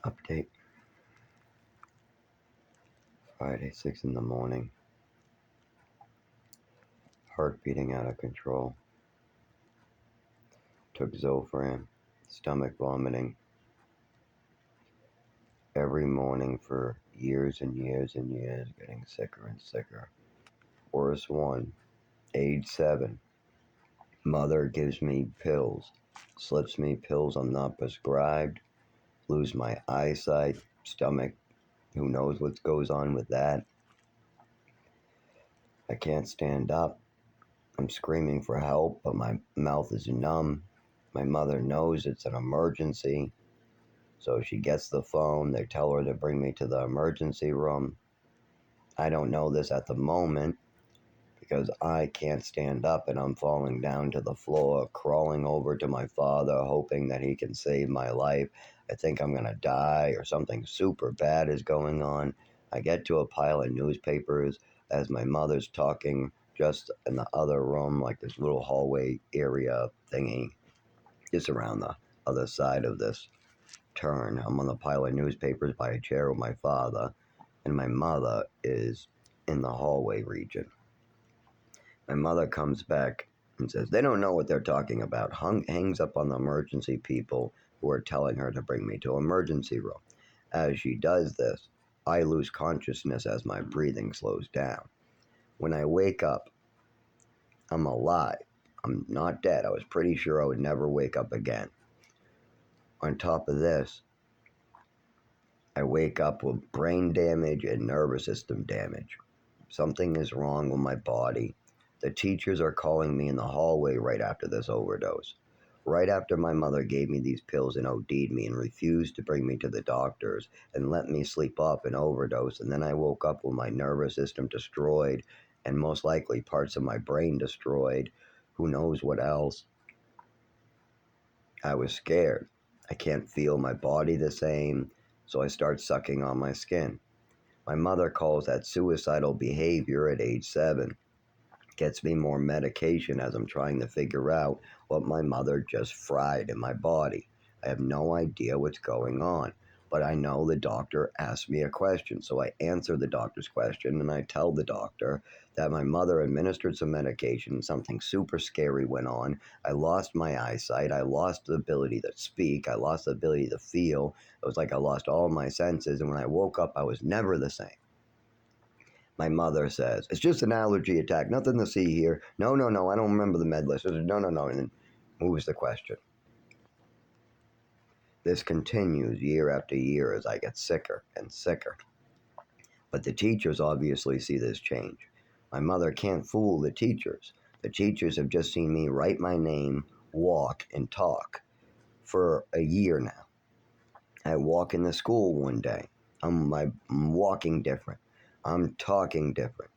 Update. Friday, 6 in the morning. Heart beating out of control. Took Zofran. Stomach vomiting. Every morning for years and years and years, getting sicker and sicker. Worst one. Age 7. Mother gives me pills. Slips me pills I'm not prescribed. Lose my eyesight. Stomach. Who knows what goes on with that. I can't stand up. I'm screaming for help, but my mouth is numb. My mother knows it's an emergency, so she gets the phone. They tell her to bring me to the emergency room. I don't know this at the moment because I can't stand up and I'm falling down to the floor, crawling over to my father, hoping that he can save my life. I think I'm going to die or something super bad is going on. I get to a pile of newspapers as my mother's talking just in the other room, like this little hallway area thingy, just around the other side of this turn. I'm on the pile of newspapers by a chair with my father, and my mother is in the hallway region. My mother comes back and says, they don't know what they're talking about. Hangs up on the emergency people who are telling her to bring me to emergency room. As she does this, I lose consciousness as my breathing slows down. When I wake up, I'm alive. I'm not dead. I was pretty sure I would never wake up again. On top of this, I wake up with brain damage and nervous system damage. Something is wrong with my body. The teachers are calling me in the hallway right after this overdose. Right after my mother gave me these pills and OD'd me and refused to bring me to the doctors and let me sleep off and overdose. And then I woke up with my nervous system destroyed and most likely parts of my brain destroyed. Who knows what else? I was scared. I can't feel my body the same, so I start sucking on my skin. My mother calls that suicidal behavior at age 7. Gets me more medication as I'm trying to figure out what my mother just fried in my body. I have no idea what's going on, but I know the doctor asked me a question, so I answer the doctor's question and I tell the doctor that my mother administered some medication, something super scary went on. I lost my eyesight, I lost the ability to speak, I lost the ability to feel. It was like I lost all my senses, and when I woke up, I was never the same. My mother says, it's just an allergy attack, nothing to see here. No, I don't remember the med list. I said, no, and then moves the question. This continues year after year as I get sicker and sicker. But the teachers obviously see this change. My mother can't fool the teachers. The teachers have just seen me write my name, walk, and talk for a year now. I walk in the school one day. I'm walking different. I'm talking different.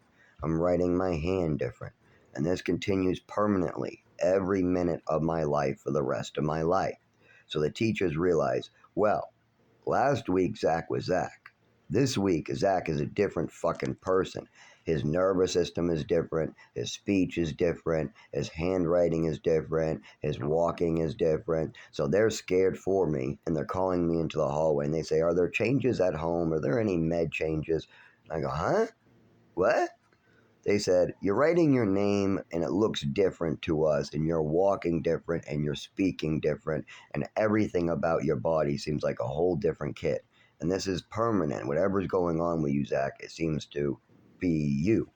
I'm writing my hand different. And this continues permanently every minute of my life for the rest of my life. So the teachers realize, well, last week Zach was Zach. This week Zach is a different fucking person. His nervous system is different. His speech is different. His handwriting is different. His walking is different. So they're scared for me, and they're calling me into the hallway, and they say, are there changes at home? Are there any med changes? And I go, huh? What? They said, you're writing your name, and it looks different to us, and you're walking different, and you're speaking different, and everything about your body seems like a whole different kid. And this is permanent. Whatever's going on with you, Zach, it seems to be you.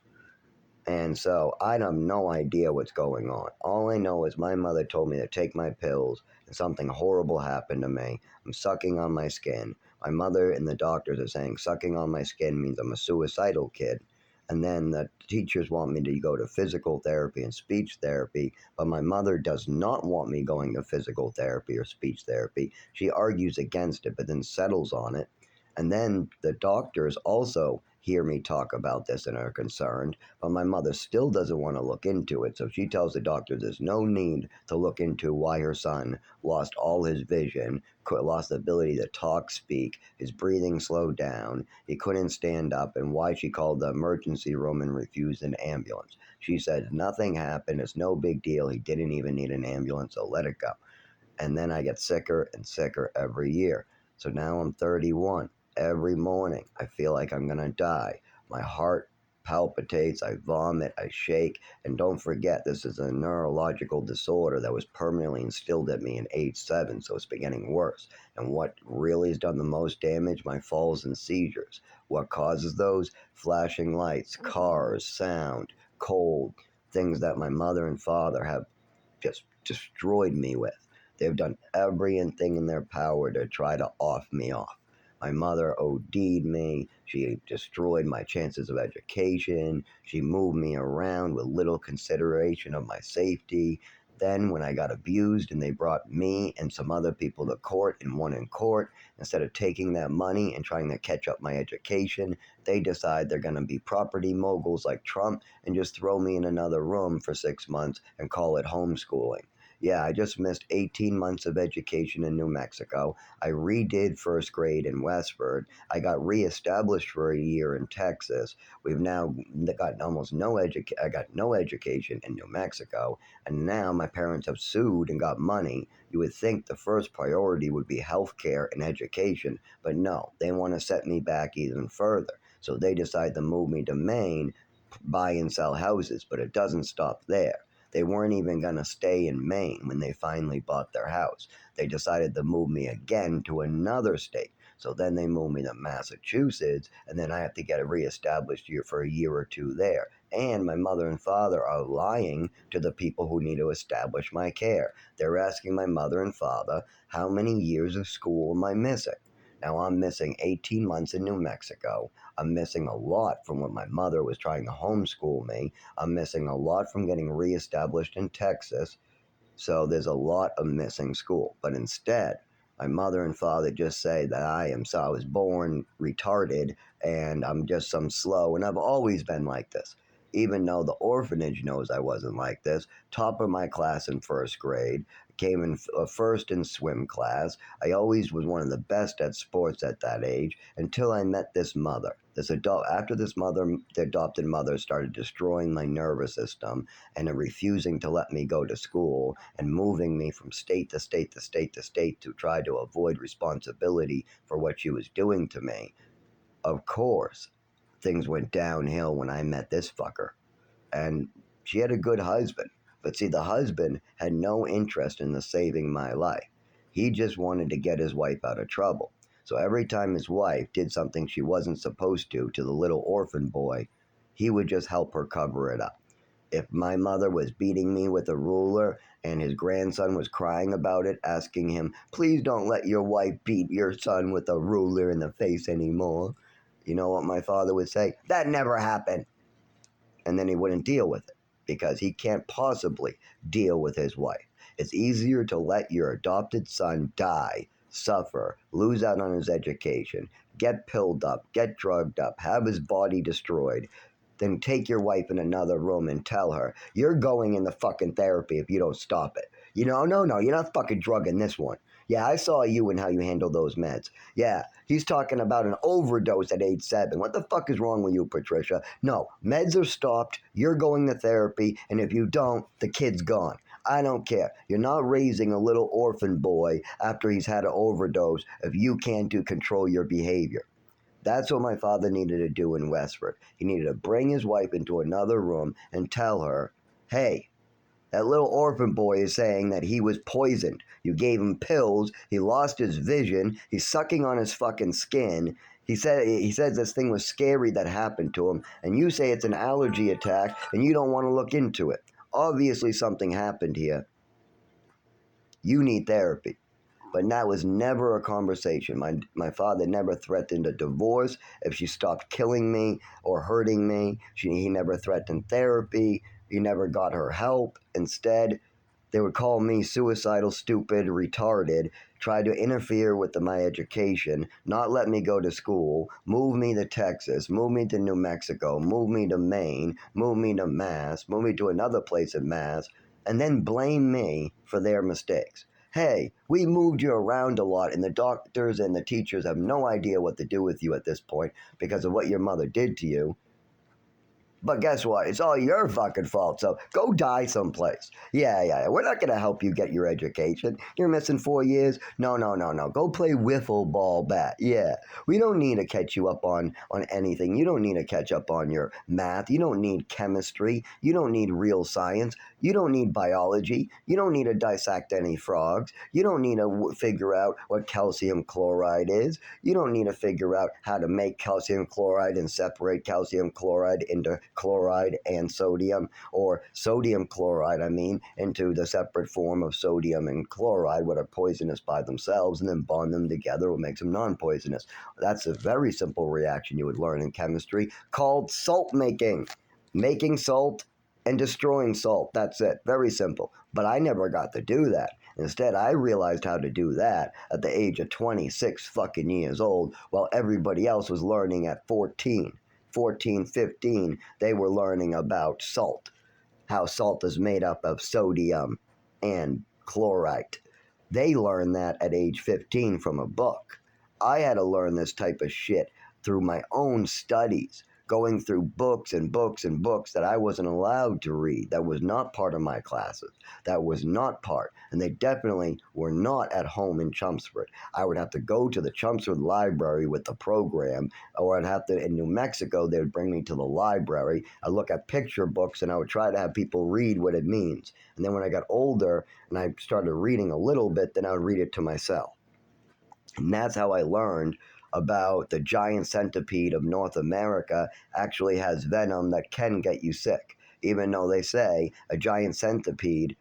And so I have no idea what's going on. All I know is my mother told me to take my pills, and something horrible happened to me. I'm sucking on my skin. My mother and the doctors are saying sucking on my skin means I'm a suicidal kid. And then the teachers want me to go to physical therapy and speech therapy, but my mother does not want me going to physical therapy or speech therapy. She argues against it, but then settles on it. And then the doctors also hear me talk about this and are concerned, but my mother still doesn't want to look into it. So she tells the doctor there's no need to look into why her son lost all his vision, lost the ability to talk, speak, his breathing slowed down, he couldn't stand up, and why she called the emergency room and refused an ambulance. She said nothing happened, it's no big deal, he didn't even need an ambulance, so let it go. And then I get sicker and sicker every year. So now I'm 31. Every morning, I feel like I'm going to die. My heart palpitates, I vomit, I shake. And don't forget, this is a neurological disorder that was permanently instilled at me in age 7, so it's been getting worse. And what really has done the most damage? My falls and seizures. What causes those? Flashing lights, cars, sound, cold, things that my mother and father have just destroyed me with. They've done everything in their power to try to off me off. My mother OD'd me. She destroyed my chances of education. She moved me around with little consideration of my safety. Then, when I got abused and they brought me and some other people to court and won in court, instead of taking that money and trying to catch up my education, they decide they're going to be property moguls like Trump and just throw me in another room for 6 months and call it homeschooling. Yeah, I just missed 18 months of education in New Mexico. I redid first grade in Westford. I got reestablished for a year in Texas. We've now got almost no I got no education in New Mexico, and now my parents have sued and got money. You would think the first priority would be healthcare and education, but no, they want to set me back even further. So they decide to move me to Maine, buy and sell houses, but it doesn't stop there. They weren't even going to stay in Maine when they finally bought their house. They decided to move me again to another state. So then they moved me to Massachusetts, and then I have to get reestablished here for a year or two there. And my mother and father are lying to the people who need to establish my care. They're asking my mother and father, how many years of school am I missing? Now I'm missing 18 months in New Mexico. I'm missing a lot from when my mother was trying to homeschool me. I'm missing a lot from getting reestablished in Texas. So there's a lot of missing school. But instead, my mother and father just say that I was born retarded and I'm just some slow, and I've always been like this. Even though the orphanage knows I wasn't like this, top of my class in first grade, came in first in swim class. I always was one of the best at sports at that age until I met this mother. After this mother, the adopted mother started destroying my nervous system and refusing to let me go to school and moving me from state to state to state to state to try to avoid responsibility for what she was doing to me. Of course, things went downhill when I met this fucker. And she had a good husband. But see, the husband had no interest in the saving my life. He just wanted to get his wife out of trouble. So every time his wife did something she wasn't supposed to the little orphan boy, he would just help her cover it up. If my mother was beating me with a ruler and his grandson was crying about it, asking him, please don't let your wife beat your son with a ruler in the face anymore, you know what my father would say? That never happened. And then he wouldn't deal with it because he can't possibly deal with his wife. It's easier to let your adopted son die, suffer, lose out on his education, get pilled up, get drugged up, have his body destroyed, then take your wife in another room and tell her, you're going in the fucking therapy if you don't stop it. You know, no, you're not fucking drugging this one. Yeah, I saw you and how you handle those meds. Yeah, he's talking about an overdose at age 7. What the fuck is wrong with you, Patricia? No, meds are stopped, you're going to therapy, and if you don't, the kid's gone. I don't care. You're not raising a little orphan boy after he's had an overdose if you can't control your behavior. That's what my father needed to do in Westford. He needed to bring his wife into another room and tell her, hey, that little orphan boy is saying that he was poisoned. You gave him pills. He lost his vision. He's sucking on his fucking skin. He says this thing was scary that happened to him, and you say it's an allergy attack, and you don't want to look into it. Obviously, something happened here. You need therapy. But that was never a conversation. My father never threatened a divorce if she stopped killing me or hurting me. He never threatened therapy. He never got her help. Instead, they would call me suicidal, stupid, retarded, try to interfere with my education, not let me go to school, move me to Texas, move me to New Mexico, move me to Maine, move me to Mass, move me to another place in Mass, and then blame me for their mistakes. Hey, we moved you around a lot, and the doctors and the teachers have no idea what to do with you at this point because of what your mother did to you. But guess what? It's all your fucking fault. So go die someplace. Yeah. We're not going to help you get your education. You're missing 4 years. No. Go play wiffle ball bat. Yeah. We don't need to catch you up on anything. You don't need to catch up on your math. You don't need chemistry. You don't need real science. You don't need biology. You don't need to dissect any frogs. You don't need to figure out what calcium chloride is. You don't need to figure out how to make calcium chloride and separate calcium chloride into chloride and sodium, or sodium chloride, into the separate form of sodium and chloride, what are poisonous by themselves, and then bond them together, what makes them non-poisonous. That's a very simple reaction you would learn in chemistry called salt making. Making salt and destroying salt. That's it. Very simple. But I never got to do that. Instead, I realized how to do that at the age of 26 fucking years old, while everybody else was learning at 14, 15. They were learning about salt, how salt is made up of sodium and chloride. They learned that at age 15 from a book. I had to learn this type of shit through my own studies, going through books and books and books that I wasn't allowed to read, that was not part of my classes, that was not part, and they definitely were not at home in Chelmsford. I would have to go to the Chelmsford library with the program, or I'd have to, in New Mexico, they would bring me to the library. I'd look at picture books and I would try to have people read what it means. And then when I got older and I started reading a little bit, then I would read it to myself. And that's how I learned about the giant centipede of North America actually has venom that can get you sick. Even though they say a giant centipede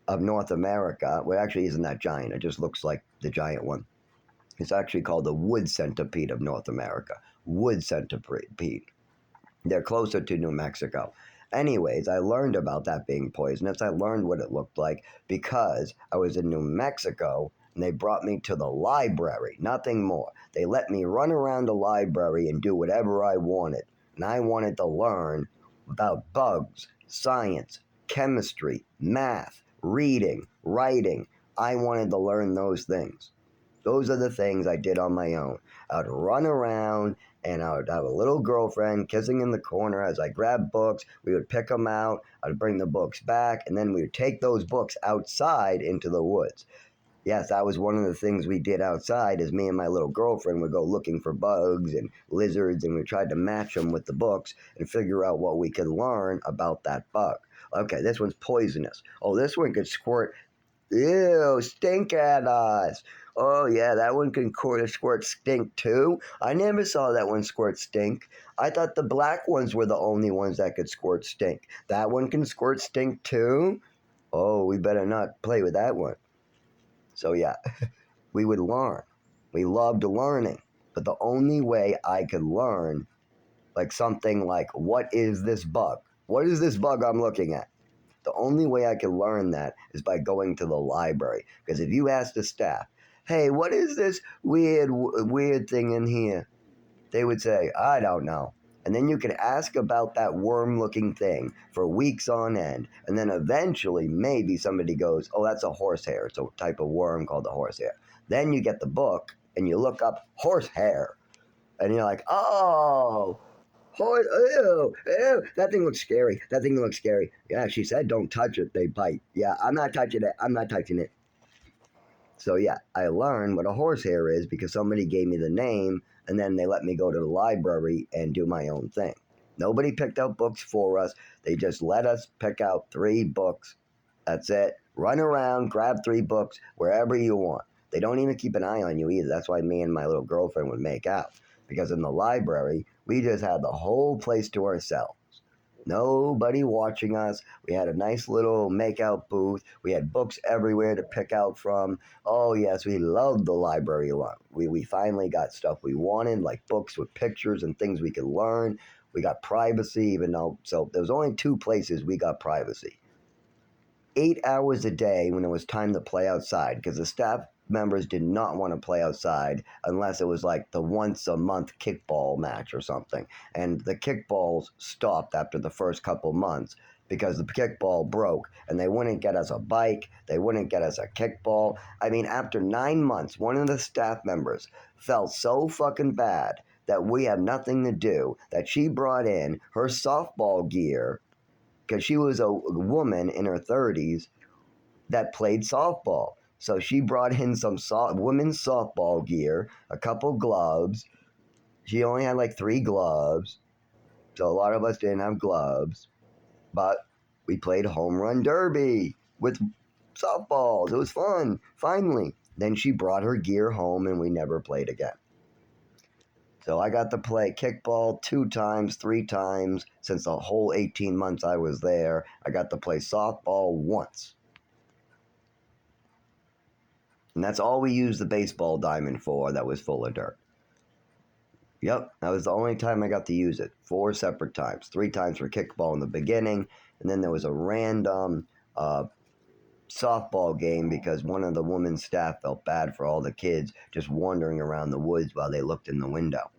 of North America, well, actually isn't that giant. It just looks like the giant one. It's actually called the wood centipede of North America. Wood centipede. They're closer to New Mexico. Anyways, I learned about that being poisonous. I learned what it looked like because I was in New Mexico and they brought me to the library, nothing more. They let me run around the library and do whatever I wanted. And I wanted to learn about bugs, science, chemistry, math, reading, writing. I wanted to learn those things. Those are the things I did on my own. I would run around and I would have a little girlfriend kissing in the corner as I grabbed books. We would pick them out. I'd bring the books back, and then we would take those books outside into the woods. Yes, that was one of the things we did outside, is me and my little girlfriend would go looking for bugs and lizards, and we tried to match them with the books and figure out what we could learn about that bug. Okay, this one's poisonous. Oh, this one could squirt. Ew, stink at us. Oh, yeah, that one can squirt stink too. I never saw that one squirt stink. I thought the black ones were the only ones that could squirt stink. That one can squirt stink too? Oh, we better not play with that one. So, yeah, we would learn. We loved learning. But the only way I could learn, like something like, what is this bug? What is this bug I'm looking at? The only way I can learn that is by going to the library. Because if you ask the staff, hey, what is this weird thing in here? They would say, I don't know. And then you could ask about that worm-looking thing for weeks on end. And then eventually, maybe somebody goes, oh, that's a horsehair. It's a type of worm called the horsehair. Then you get the book and you look up horsehair. And you're like, oh, ew, that thing looks scary. That thing looks scary. Yeah, she said don't touch it. They bite. Yeah, I'm not touching it. I'm not touching it. So yeah, I learned what a horsehair is because somebody gave me the name, and then they let me go to the library and do my own thing. Nobody picked out books for us. They just let us pick out 3 books. That's it. Run around, grab 3 books, wherever you want. They don't even keep an eye on you either. That's why me and my little girlfriend would make out. Because in the library, we just had the whole place to ourselves. Nobody watching us. We had a nice little make-out booth. We had books everywhere to pick out from. Oh, yes, we loved the library a lot. We finally got stuff we wanted, like books with pictures and things we could learn. We got privacy, even though, so there was only 2 places we got privacy. 8 hours a day when it was time to play outside, because the staff members did not want to play outside unless it was like the once a month kickball match or something. And the kickballs stopped after the first couple months because the kickball broke, and they wouldn't get us a bike. They wouldn't get us a kickball. I mean, after 9 months, one of the staff members felt so fucking bad that we have nothing to do, that she brought in her softball gear, because she was a woman in her 30s that played softball. So she brought in some women's softball gear, a couple gloves. She only had like 3 gloves. So a lot of us didn't have gloves. But we played home run derby with softballs. It was fun, finally. Then she brought her gear home and we never played again. So I got to play kickball 2 times, 3 times since the whole 18 months I was there. I got to play softball once. And that's all we used the baseball diamond for that was full of dirt. Yep, that was the only time I got to use it. 4 separate times. 3 times for kickball in the beginning, and then there was a random softball game because one of the women's staff felt bad for all the kids just wandering around the woods while they looked in the window.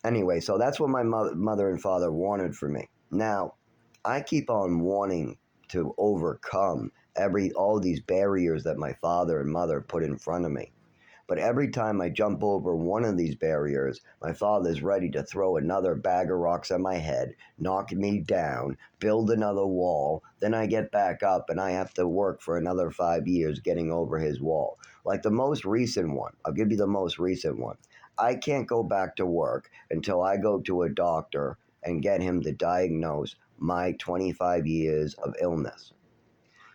Anyway, so that's what my mother and father wanted for me. Now, I keep on wanting to overcome all these barriers that my father and mother put in front of me. But every time I jump over one of these barriers, my father's ready to throw another bag of rocks at my head, knock me down, build another wall. Then I get back up and I have to work for another 5 years getting over his wall. Like the most recent one, I'll give you the most recent one. I can't go back to work until I go to a doctor and get him to diagnose my 25 years of illness.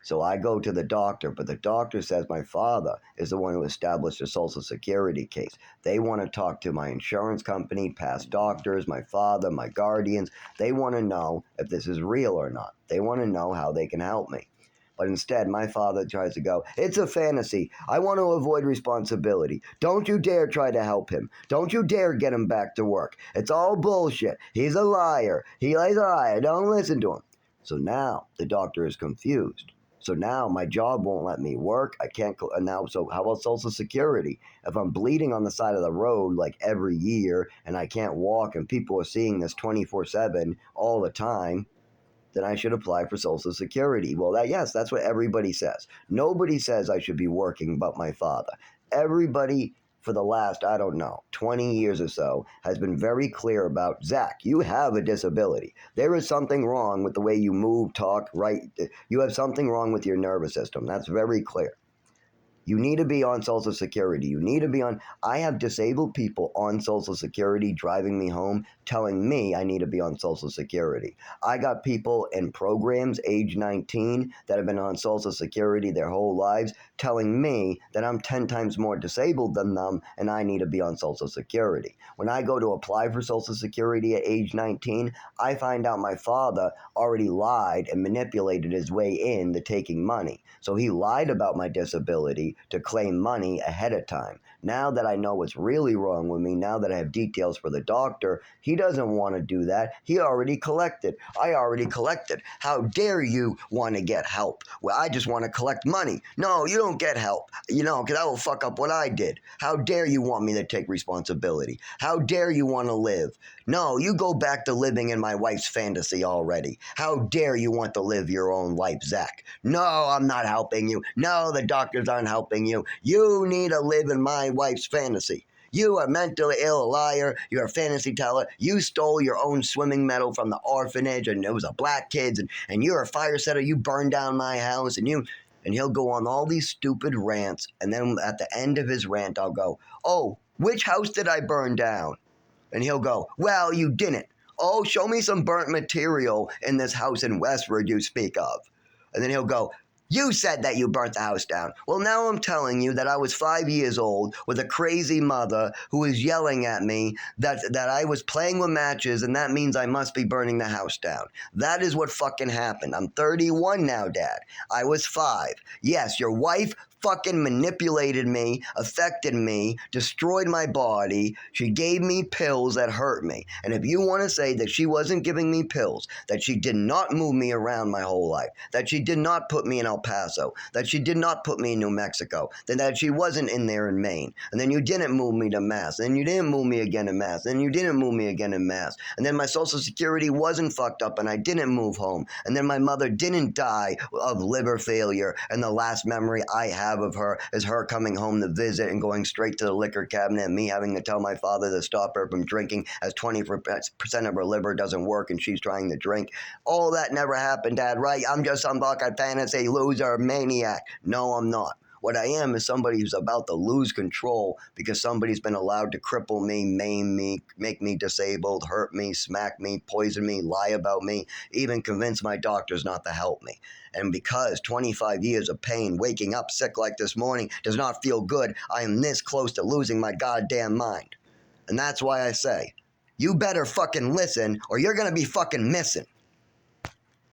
So I go to the doctor, but the doctor says my father is the one who established the Social Security case. They want to talk to my insurance company, past doctors, my father, my guardians. They want to know if this is real or not. They want to know how they can help me. But instead, my father tries to go, it's a fantasy. I want to avoid responsibility. Don't you dare try to help him. Don't you dare get him back to work. It's all bullshit. He's a liar. He's a liar. Don't listen to him. So now the doctor is confused. So now my job won't let me work. I can't now. So how about Social Security? If I'm bleeding on the side of the road like every year and I can't walk and people are seeing this 24/7 all the time, then I should apply for Social Security. Well, that's what everybody says. Nobody says I should be working but my father. Everybody for the last, 20 years or so has been very clear about, Zach, you have a disability. There is something wrong with the way you move, talk, write. You have something wrong with your nervous system. That's very clear. You need to be on Social Security. You need to be on. I have disabled people on Social Security driving me home, telling me I need to be on Social Security. I got people in programs age 19 that have been on Social Security their whole lives, telling me that I'm 10 times more disabled than them and I need to be on Social Security. When I go to apply for Social Security at age 19, I find out my father already lied and manipulated his way into taking money. So he lied about my disability to claim money ahead of time. Now that I know what's really wrong with me, now that I have details for the doctor, he doesn't want to do that. He already collected. I already collected. How dare you want to get help? Well, I just want to collect money. No, you don't get help, because I will fuck up what I did. How dare you want me to take responsibility? How dare you want to live? No, you go back to living in my wife's fantasy already. How dare you want to live your own life, Zach? No, I'm not helping you. No, the doctors aren't helping you. You need to live in my wife's fantasy. You are mentally ill, a liar. You're a fantasy teller. You stole your own swimming medal from the orphanage, and it was a black kid's, and you're a fire setter. You burned down my house, and he'll go on all these stupid rants, and then at the end of his rant, I'll go, oh, which house did I burn down? And he'll go, well, you didn't. Oh, show me some burnt material in this house in Westford you speak of. And then he'll go, you said that you burnt the house down. Well, now I'm telling you that I was 5 years old with a crazy mother who was yelling at me that I was playing with matches and that means I must be burning the house down. That is what fucking happened. I'm 31 now, Dad. I was 5. Yes, your wife fucking manipulated me, affected me, destroyed my body. She gave me pills that hurt me. And if you want to say that she wasn't giving me pills, that she did not move me around my whole life, that she did not put me in El Paso, that she did not put me in New Mexico, then that she wasn't in there in Maine, and then you didn't move me to Mass, and you didn't move me again in Mass, and you didn't move me again in Mass, and then my Social Security wasn't fucked up and I didn't move home, and then my mother didn't die of liver failure, and the last memory I have have of her is her coming home to visit and going straight to the liquor cabinet and me having to tell my father to stop her from drinking as 20% of her liver doesn't work and she's trying to drink. All that never happened, Dad, right? I'm just some fucking fantasy loser, maniac. No, I'm not. What I am is somebody who's about to lose control because somebody's been allowed to cripple me, maim me, make me disabled, hurt me, smack me, poison me, lie about me, even convince my doctors not to help me. And because 25 years of pain, waking up sick like this morning does not feel good, I am this close to losing my goddamn mind. And that's why I say, you better fucking listen or you're gonna be fucking missing.